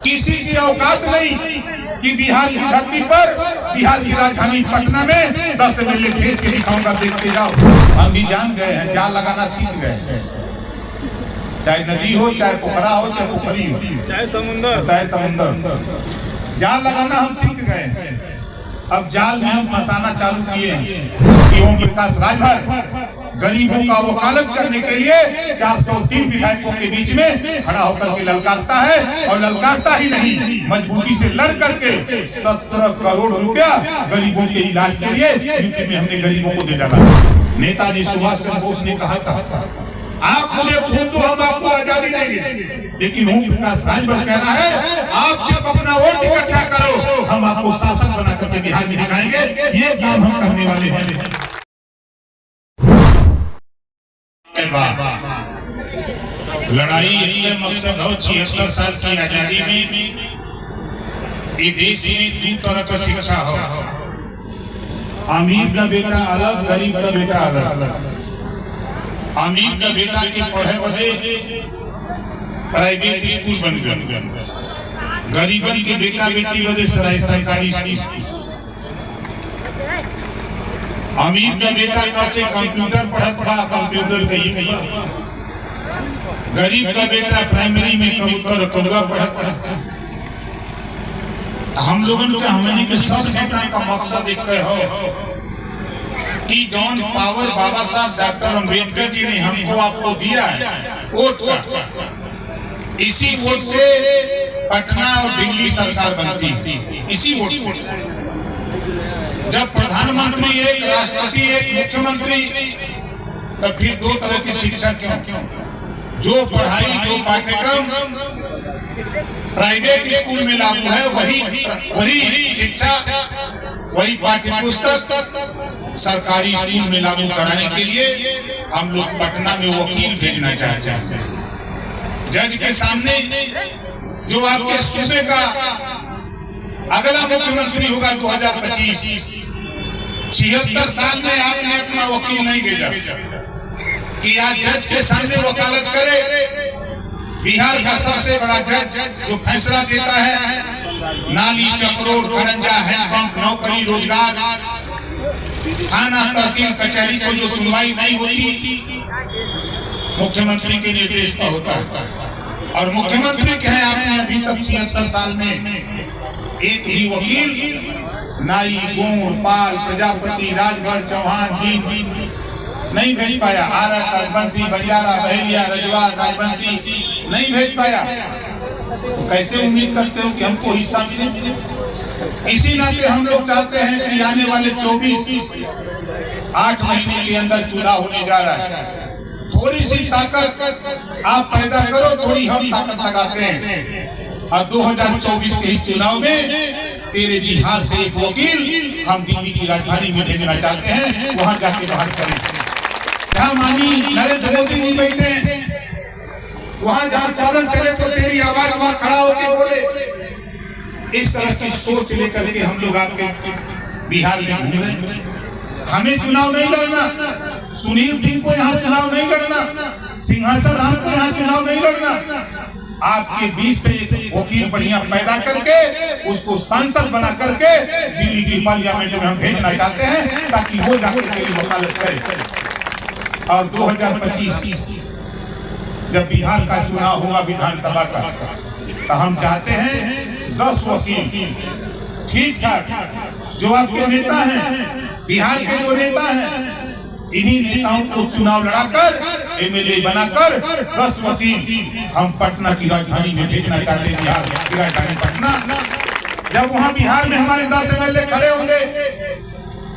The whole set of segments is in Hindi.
किसी की औकात नहीं कि बिहार की धरती पर, बिहार की राजधानी पटना में 10 एमएलए भेज के दिखाऊंगा, देखते जाओ। हम भी जान गए हैं, जाल लगाना सीख गए हैं। चाहे नदी हो, चाहे पोखरा हो, चाहे पोखरी हो, चाहे समुंदर, जाल लगाना हम सीख गए हैं। अब जाल में हम फंसाना चालू किए हैं कि ओम प्रकाश राजभर गरीबों का वकालत करने के लिए 403 विधायकों के बीच में खड़ा होकर के ललकारता है, और ललकारता ही नहीं, मजबूती से लड़ करके 17 करोड़ रुपया गरीबों के इलाज के लिए यूपी में हमने गरीबों को दे डाला। नेताजी सुभाष चंद्र बोस ने कहा था, आप मुझे खून दो, हम आपको आजादी देंगे। लेकिन ओम प्रकाश राजभर कह रहा है, आप जब अपना वोट इकट्ठा करो, हम आपको शासक बना करके बिहार में दिखाएंगे। ये काम हम करने वाले हैं। लड़ाई ये मकसद हो 76 साल की आजादी में ये देश में 2 तरह का शिक्षा हो। अमीर का बेटा अलग, गरीब का बेटा अलग। अमीर का बेटा के पढ़े बढ़े प्राइवेट स्कूल बन गए, गरीबन के बेटा बेटी बदे सरकारी स्कूल। अमीर का बेटा कैसे कंप्यूटर पढ़ा कंप्यूटर का युग, गरीब का बेटा प्राइमरी में कबूतर कौवा पढ़ा। हम लोगों का हमने के सब नेता का मकसद एक हो कि जौन पावर बाबा साहब डॉक्टर अम्बेडकर जी ने हमको आपको दिया है, वोट इसी वोट से पटना और दिल्ली सरकार बनती है, इसी वोट से। जब प्रधानमंत्री एक, राष्ट्रपति एक, मुख्यमंत्री, तब फिर 2 तरह की शिक्षा क्यों? जो पढ़ाई, जो पाठ्यक्रम प्राइवेट स्कूल में लागू है, वही शिक्षा, वही पाठ्य पुस्तक सरकारी स्कूल में लागू कराने के लिए हम लोग पटना में वकील भेजना चाहते हैं। जज के सामने जो आपके सूबे का अगला मुख्यमंत्री होगा 2025, 76 साल में आपने अपना वकील नहीं भेजा कि आज जज के सामने वकालत करे। बिहार का सबसे बड़ा जज जो फैसला देता है, नाली, चक्रोड, खरंजा, हैंडपंप, नौकरी, रोजगार, थाना, तहसील, कचहरी को जो सुनवाई नहीं होती, मुख्यमंत्री के निर्देश पर होता है। और मुख्यमंत्री कहे आपने अभी तक 76 साल में एक ही वकील नाई, गोंड, पाल, प्रजापति, राजभर, चौहान नहीं भेज पाया। आरा, राजबंशी, बरियारा, बहेलिया, रजवा, राजबंशी नहीं भेज पाया, तो कैसे उम्मीद करते हो कि हमको हिस्सा मिले? इसी नाते हम लोग चाहते हैं कि आने वाले 8 महीने के अंदर चुनाव होने जा रहा है। थोड़ी सी ताकत आप पैदा करो, थोड़ी हम ताकत लगाते हैं, और 2024 के इस चुनाव में तेरे बिहार से एक वकील हम दिल्ली की राजधानी में भेजना चाहते हैं, वहां जाके बहस करें। जहाँ मानी नरेंद्र मोदी जी बैठे, वहां जहाँ साधन चले तो तेरी आवाज वहां खड़ा होकर बोले। इस तरह की सोच लेकर के हम लोग आपके बिहार में घूम रहे हैं। हमें चुनाव नहीं लड़ना, सुनील सिंह को यहाँ चुनाव नहीं लड़ना, सिंहासन राम को यहाँ चुनाव नहीं लड़ना। आपके बीच से वकील बढ़िया पैदा करके उसको सांसद बना करके दिल्ली की पार्लियामेंट में हम भेजना चाहते हैं, ताकि वो जाकर के वकालत करे। और 2025 जब बिहार का चुनाव होगा विधानसभा का, तो हम चाहते हैं 10 वकील ठीक ठाक जो आपके नेता हैं, बिहार के जो नेता हैं, इन्हीं नेताओं को चुनाव लड़ाकर एमएलए बनाकर 10 वकील हम पटना की राजधानी में भेजना चाहते हैं। बिहार की राजधानी पटना, जब वहां बिहार में हमारे 10 एमएलए खड़े होंगे,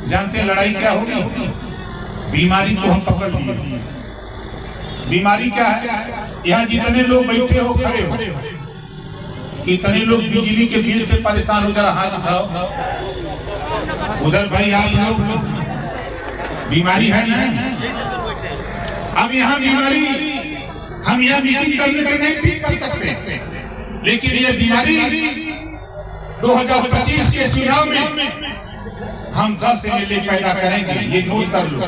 जानते लड़ाई क्या होगी? बीमारी को हम पकड़ लिए। बीमारी क्या है? यहाँ जितने लोग बैठे हो, खड़े हो, कितने लोग बिजली के बिल से परेशान हो, जरा हाथ उठाओ। उधर भाई आप लोग बीमारी है नहीं। अब यहाँ बीमारी हम यहाँ मीटिंग करने से नहीं ठीक कर सकते, लेकिन ये बीमारी 2025 के चुनाव में हम 10 एमएलए पैदा करेंगे। ये नोट कर लो।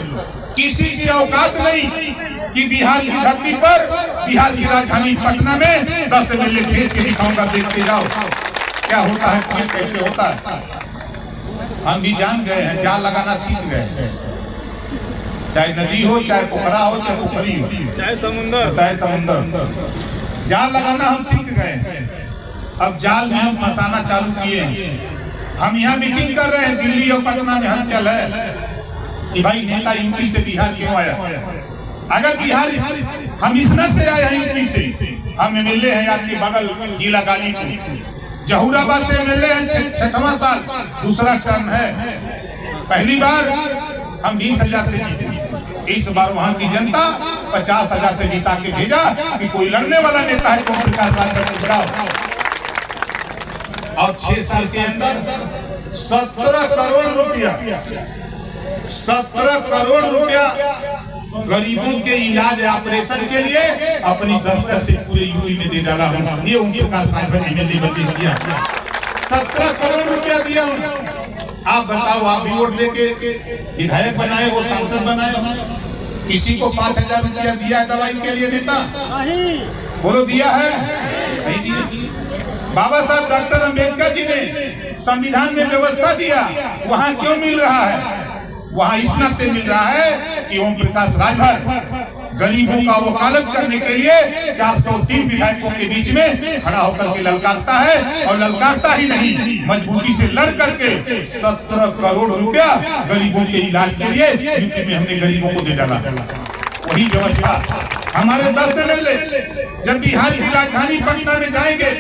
किसी की औकात नहीं कि बिहार की धरती पर, बिहार की राजधानी पटना में 10 एमएलए भेज के दिखाऊंगा, देखते जाओ क्या होता है, कैसे होता है। हम भी जान गए हैं, जाल लगाना सीख गए हैं, चाहे नदी हो, चाहे पोखरा हो, चाहे पोखरी हो, चाहे समुंदर, जाल लगाना हम सीख गए हैं। अब जाल में हम फंसाना चालू किए हैं। हम यहाँ मीटिंग कर रहे हैं, दिल्ली और पटना में हलचल है कि भाई नेता यूपी से बिहार क्यों आया। अगर बिहार हम इसमें से आए हैं, यूपी से, हम एमएलए हैं आपके बगल जिला गाजीपुर, जहूराबाद से एमएलए हैं, 6वां साल दूसरा टर्म है। पहली बार हम 20,000 से जीते, इस बार वहां की जनता 50,000 से जीता के भेजा कि कोई लड़ने वाला नेता है तो प्रकाश राज को बुलाओ। और 6 साल के अंदर 17 करोड़ रुपया, 17 करोड़ रुपया गरीबों के इलाज ऑपरेशन के लिए अपनी दस्तक से पूरे यूपी में दे डाला हूँ। ये उनके पास दिया 17 करोड़ रुपया दिया हूँ। आप बताओ, आप भी वोट देके विधायक बनाए, वो सांसद बनाए, किसी को 5,000 रुपया दिया है दवाई के लिए नेता? बोलो दिया है? नहीं दिया। बाबा साहब डॉक्टर अंबेडकर जी ने संविधान में व्यवस्था दिया, वहाँ क्यों मिल रहा है? वहाँ इस नाते मिल रहा है कि ओम प्रकाश राजभर गरीबों का वकालत करने के लिए 403 विधायकों के बीच में खड़ा होकर के ललकारता है, और ललकारता ही नहीं, मजबूती से लड़ करके 17 करोड़ रुपया गरीबों के इलाज के लिए यूपी में हमने गरीबों को दे डाला। वही व्यवस्था हमारे 10 एमएलए जब बिहार की राजधानी पटना में जाएंगे,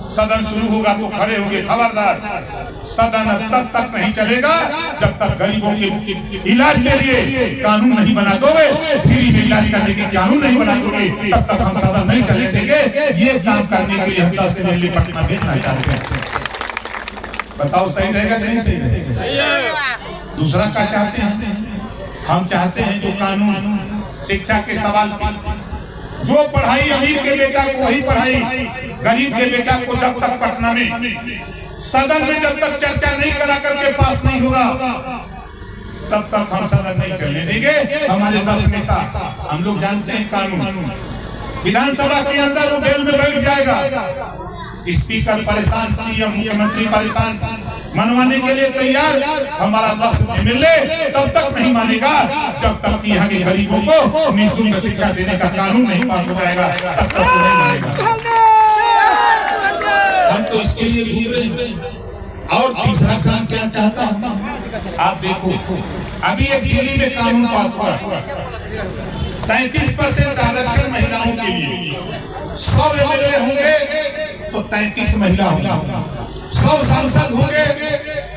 सदन शुरू होगा तो खड़े होंगे, खबरदार सदन तब तक नहीं चलेगा जब तक गरीबों के इलाज के लिए कानून नहीं बना दोगे, फ्री में इलाज करने के कानून नहीं बना दोगे, तब तक हम सदन नहीं चले देंगे। ये काम करने के लिए हम 10 एमएलए पटना भेजना चाहते हैं। बताओ सही रहेगा नहीं सही रहेगा? दूसरा क्या चाहते हैं? हम चाहते हैं जो कानून शिक्षा के सवाल, जो पढ़ाई अमीर के बेटा को वही पढ़ाई, गरीब के बेटा को जब तक पटना में सदन में जब तक चर्चा नहीं करा करके पास नहीं होगा, तब तक हम सदन नहीं चलने देंगे। हमारे 10 नेता, हम लोग जानते हैं कानून, विधानसभा के अंदर वो बेल में बैठ जाएगा, स्पीकर परेशान, सीएम मुख्यमंत्री परेशान, मनवाने के लिए तैयार, हमारा 10 एमएलए तब तक नहीं मानेगा जब तक कि यहाँ के गरीबों को निःशुल्क शिक्षा देने का कानून नहीं पास हो जाएगा, तब तक नहीं मानेगा। हम तो इसके लिए घूम रहे हैं। और तीसरा काम क्या चाहता हूँ, आप देखो, अभी एक दिल्ली में कानून पास हुआ, 33% आरक्षण महिलाओं के लिए। 100 एमएलए होंगे तो 33 महिला होंगी, 100 सांसद होंगे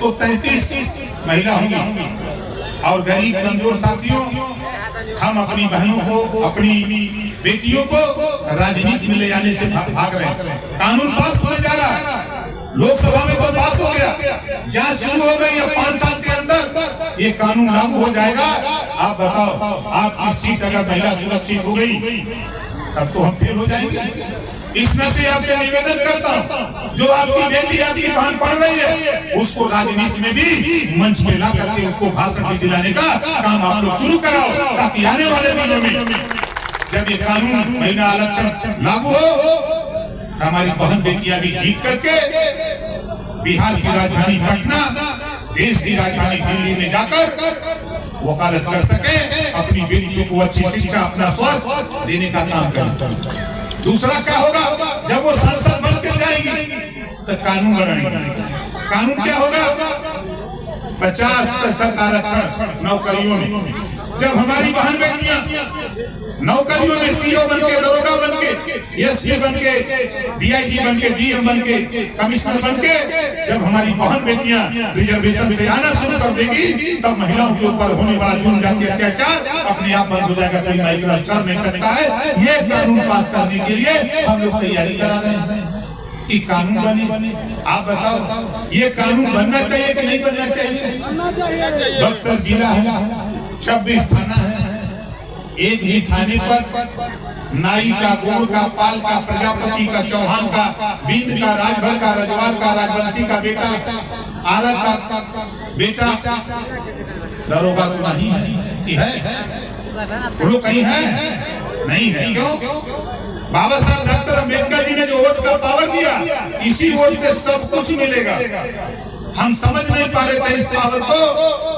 तो 33 महिला होंगी। और गरीब कमजोर साथियों, हम अपनी बहनों को, अपनी बेटियों को राजनीति में ले जाने से भाग रहे हैं। कानून पास हो जा रहा है, लोकसभा में तो पास हो गया, जांच शुरू हो गई है, 5 साल के अंदर ये कानून लागू हो जाएगा। आप बताओ, आपकी सीट अगर महिला सुरक्षित हो गई तब तो हम फेल हो जाएंगे। इसमें से आपसे निवेदन करता हूँ, जो आपकी बेटी, आपकी बहन पढ़ रही है, उसको राजनीति में भी मंच में ला करके उसको भाषण दिलाने का काम आप लोग शुरू कराओ, ताकि आने वाले दिनों में जब ये कानून महिला आरक्षण लागू हो, हमारी बहन बेटियां भी जीत करके बिहार की राजधानी पटना, देश की राजधानी दिल्ली में जाकर वकालत कर सके, अपनी बेटियों को अच्छी शिक्षा, अपना स्वास्थ्य देने का काम करें। दूसरा क्या होगा, जब वो सांसद बन के जाएगी तो कानून बनाएंगे। कानून क्या होगा, 50% आरक्षण नौकरियों में। जब हमारी बहन बेटियां नौकरियों में सीओ बन के, दरोगा बन के, एसपी बन के, डीआईजी बन के, डीएम बन के, कमिश्नर बन के, जब हमारी बहन बेटियां रिजर्वेशन से आना शुरू कर देगी, तब महिलाओं के ऊपर होने वाला जुल्म, जाति, अत्याचार अपने आप बंद हो जाएगा। कोई महिला कर नहीं सकता है। ये कानून पास करने के लिए हम लोग तैयारी करा रहे हैं कि कानून बने। आप बताओ, ये कानून बनना चाहिए कि नहीं बनना चाहिए? बक्सर जिला है, 26 थाना है, एक ही थाने पर नाई का, गोड़ का, पाल का, प्रजापति का, चौहान का, बिंद का, राजभर का, रजवार का, राजवंशी का बेटा, आरत का बेटा दरोगा तो नहीं है। कि है बोलो कहीं है? नहीं है। क्यों? बाबा साहब डॉक्टर अम्बेडकर जी ने जो वोट का पावर दिया, इसी वोट से सब कुछ मिलेगा। हम समझ नहीं पा रहे थे इस पावर को।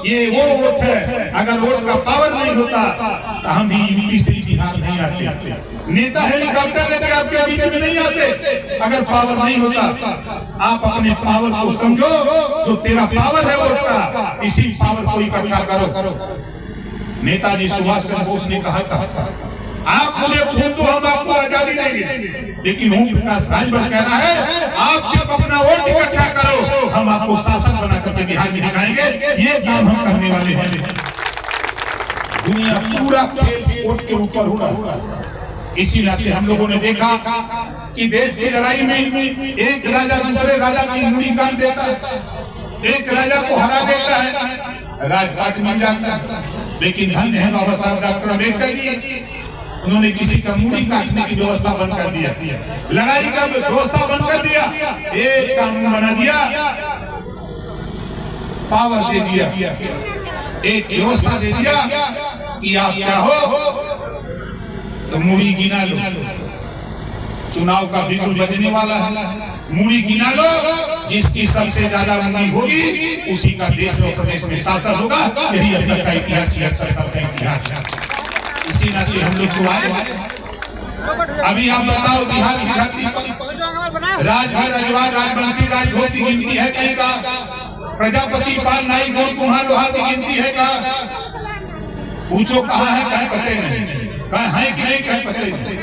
ये वो वोट है, अगर वोट का पावर नहीं होता तो हम भी यूपी से बिहार नहीं आते। नेता हेलीकॉप्टर लेकर आपके बीच में नहीं आते। अगर पावर नहीं होता, आप अपने पावर को समझो, जो तेरा पावर है वोट का, इसी पावर को इकट्ठा करो। नेताजी सुभाष चंद्र बोस ने कहा था, आप मुझे खून दो, हम आपको आजादी देंगे। लेकिन ओम प्रकाश राजभर कह रहा है, आप जब अपना वोट इकट्ठा करो, हम आपको शासक बना करके बिहार में दिखाएंगे। ये काम हम करने वाले हैं। दुनिया पूरा खेल वोट के ऊपर हो रहा है। इसी नाते हम लोगों ने देखा कि देश की लड़ाई में एक राजा दूसरे राजा की मुड़ी काट देता है, एक राजा को हरा देता है, राजघाट मिल जाता है। लेकिन धन्य है बाबा साहब डॉक्टर अम्बेडकर जी, उन्होंने किसी का मुड़ी काटने की व्यवस्था बंद कर दिया, लड़ाई का व्यवस्था बंद कर दिया, एक कानून बना दिया, पावर दे दिया, एक व्यवस्था दे दिया कि आप चाहो तो मुड़ी गिना लो। चुनाव का बिल्कुल बजने वाला है, मुड़ी गिना लो, जिसकी सबसे ज्यादा मुड़ी होगी उसी का देश और प्रदेश में शासन होगा। यही अब तक का इतिहास का इतिहास है। इसी नाते हम लोग को आए। अभी आप बताओ, बिहार की धरती पर राजभर रजवाड़ राजवंशी राजभोग की गिनती है कहीं का? प्रजापति पाल नाई गोल कुम्हार लोहार की गिनती है का? पूछो कहाँ है, कहीं पते नहीं, कहाँ है कि नहीं कहीं पते नहीं।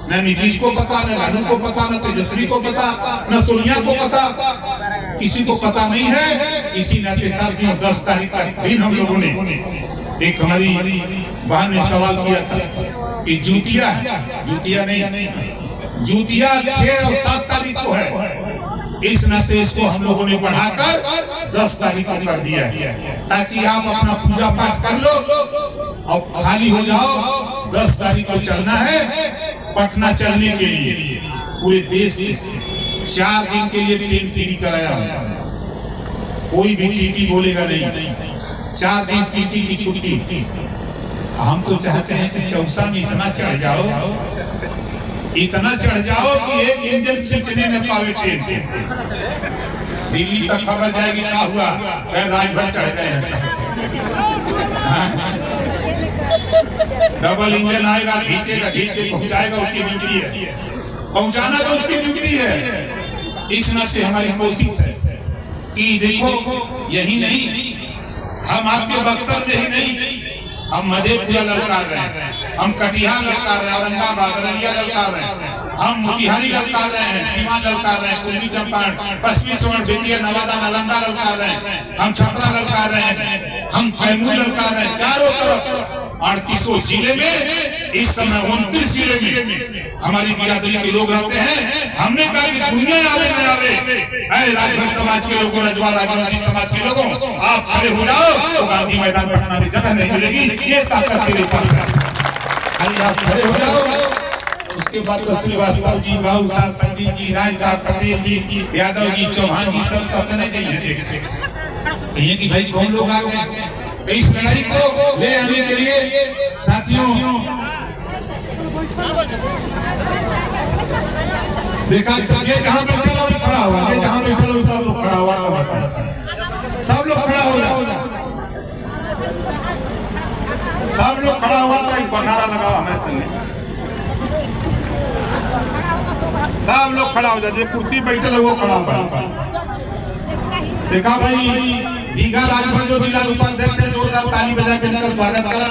न नीतीश को पता, न लालू को पता, न तेजस्वी को पता, न सोनिया को पता, किसी को पता नहीं है। इसी नाते साथियों 10 तारीख का दिन हम लोगों ने, एक हमारी बहन ने सवाल किया था कि जूतिया नहीं, जूतिया 6 और 7 तारीख को है। इस नाते इसको हम लोगों ने बढ़ाकर 10 तारीख को कर दिया, ताकि आप अपना पूजा पाठ कर लो और खाली हो जाओ। 10 तारीख को चलना है पटना चलने के लिए। पूरे देश से 4 दिन के लिए ट्रेन फ्री कराया है, कोई भी टीटी बोलेगा नहीं, 4 दिन टीटी की छुट्टी। हम तो चाहते हैं कि चौसा में इतना चढ़ जाओ कि एक इंजन खींचने न पावे ट्रेन। दिल्ली तक खबर जाएगी क्या हुआ, राजभर चढ़ गए हैं। डबल इंजन आएगा, खींचेगा, खींच के पहुंचाएगा, उसकी ड्यूटी है, पहुंचाना तो उसकी ड्यूटी है। इस नाते हमारी कोशिश है कि देखो, यही नहीं, हम आपके बक्सर से ही नहीं, हम मधेपुरा ललकार रहे हैं, हम कटिहार ललकार रहे हैं, औरंगाबाद अररिया ललकार रहे हैं, हम मोतिहारी ललकार रहे हैं, सीमा ललकार रहे हैं, पूर्वी चंपारण, पश्चिमी चंपारण, बेतिया, नवादा, नालंदा ललकार रहे हैं, हम छपरा ललकार रहे हैं, हम कैमूर ललकार रहे हैं। चारों तरफ 38 जिले में, इस समय 29 जिले में हमारी बिरादरी के लोग रहते हैं। हमने कहा कि दुनिया आवे न आवे, राजभर समाज के लोगों, रजवाड़ राजवंशी समाज के लोगों, आप खड़े हो जाओ तो गांधी मैदान पटना में जगह नहीं मिलेगी। ये ताकत मेरे पास है, खाली आप खड़े हो जाओ। उसके बाद तो श्रीवास्तव जी, बाबू साहब पंडित जी, राजदास पटेल जी, यादव जी, चौहान जी, सब सपने नहीं है देखते कहिए कि भाई कौन लोग आ गए। इस लड़ाई को ले आने के लिए साथियों देखा, ये जहाँ पे खड़ा हुआ, ये जहाँ पे सब लोग खड़ा हुआ, सब लोग खड़ा हो जाओ, सब लोग खड़ा हुआ था। एक बखारा लगा हुआ हमारे संग, सब लोग खड़ा हो जाए, कुर्सी बैठे लोग वो खड़ा हुआ। देखा भाई, दीघा राजभर जो जिला उपाध्यक्ष है, जोरदार ताली बजा के स्वागत करा।